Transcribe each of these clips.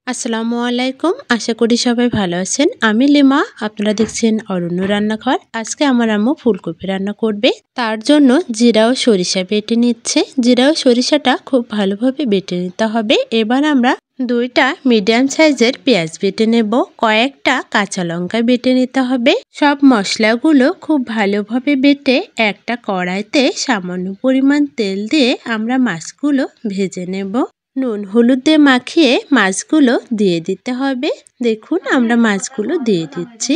আসসালামু আলাইকুম। আশা করি সবাই ভালো আছেন। আমি লিমা, আপনারা দেখছেন অরণ্য রান্নাঘর। আজকে আমার আম্মু ফুলকপি রান্না করবে। তার জন্য জিরা ও সরিষা বেটে নিচ্ছে। জিরা ও সরিষাটা খুব ভালোভাবে বেটে নিতে হবে। এবার আমরা 2টা মিডিয়াম সাইজের পেঁয়াজ বেটে নেব। কয়েকটা কাঁচা লঙ্কা বেটে নিতে হবে। সব মশলাগুলো খুব ভালোভাবে বেটে একটা কড়াইতে সামান্য পরিমাণ তেল দিয়ে আমরা মাছগুলো ভেজে নেব। নুন হলুদ দিয়ে মাখিয়ে মাছগুলো দিয়ে দিতে হবে। দেখুন আমরা মাছগুলো দিয়ে দিচ্ছি।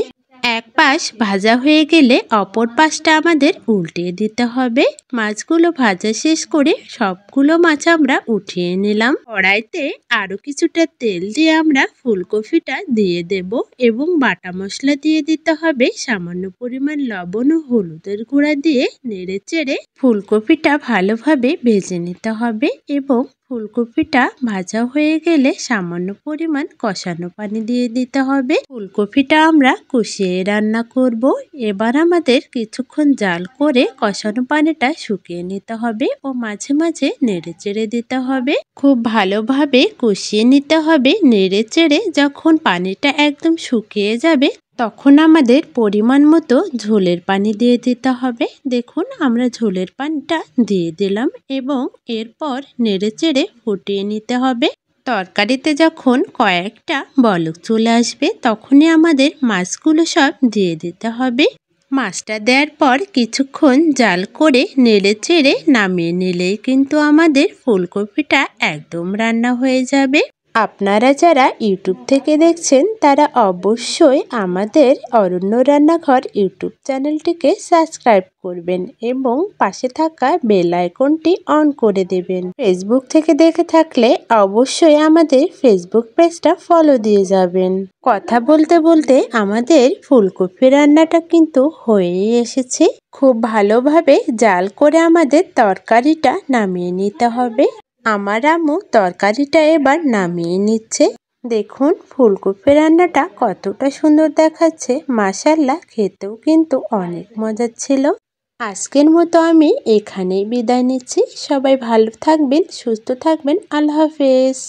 এক পাশ ভাজা হয়ে গেলে অপর পাশটা আমাদের উল্টিয়ে দিতে হবে। মাছগুলো ভাজা শেষ করে সবগুলো মাছ আমরা উঠিয়ে নিলাম। কড়াইতে আরো কিছুটা তেল দিয়ে আমরা ফুলকপিটা দিয়ে দেব এবং বাটা মশলা দিয়ে দিতে হবে। সামান্য পরিমাণ লবণ ও হলুদের গুঁড়া দিয়ে নেড়ে চেড়ে ফুলকপিটা ভালোভাবে ভেজে নিতে হবে এবং ফুলকপিটা ভাজা হয়ে গেলে সামান্য পরিমাণ কষানো পানি দিয়ে দিতে হবে। ফুলকপিটা আমরা কষিয়ে রান্না করব। এবার আমাদের কিছুক্ষণ জাল করে কষানো পানিটা শুকিয়ে নিতে হবে ও মাঝে মাঝে নেড়ে চেড়ে দিতে হবে। খুব ভালোভাবে কষিয়ে নিতে হবে। নেড়ে চেড়ে যখন পানিটা একদম শুকিয়ে যাবে তখন আমাদের পরিমাণ মতো ঝোলের পানি দিয়ে দিতে হবে। দেখুন আমরা ঝোলের পানিটা দিয়ে দিলাম এবং এরপর নেড়ে চেড়ে ফুটিয়ে নিতে হবে। তরকারিতে যখন কয়েকটা বলক চলে আসবে তখনই আমাদের মাছগুলো সব দিয়ে দিতে হবে। মাছটা দেওয়ার পর কিছুক্ষণ জাল করে নেড়ে চেড়ে নামিয়ে নিলেই কিন্তু আমাদের ফুলকপিটা একদম রান্না হয়ে যাবে। আপনারা যারা ইউটিউব থেকে দেখছেন তারা অবশ্যই আমাদের অরণ্য রান্নাঘর ইউটিউব চ্যানেলটিকে সাবস্ক্রাইব করবেন এবং পাশে থাকা বেল আইকনটি অন করে দেবেন। ফেসবুক থেকে দেখে থাকলে অবশ্যই আমাদের ফেসবুক পেজটা ফলো দিয়ে যাবেন। কথা বলতে বলতে আমাদের ফুলকপি রান্নাটা কিন্তু হয়েই এসেছে। খুব ভালোভাবে জাল করে আমাদের তরকারিটা নামিয়ে নিতে হবে। আমার আম্মু তরকারিটা এবার নামিয়ে নিচ্ছে। দেখুন ফুলকপি রান্নাটা কতটা সুন্দর দেখাচ্ছে। মাশাআল্লাহ, খেতেও কিন্তু অনেক মজার ছিল। আজকের মতো আমি এখানেই বিদায় নিচ্ছি। সবাই ভালো থাকবেন, সুস্থ থাকবেন। আল্লাহ হাফেজ।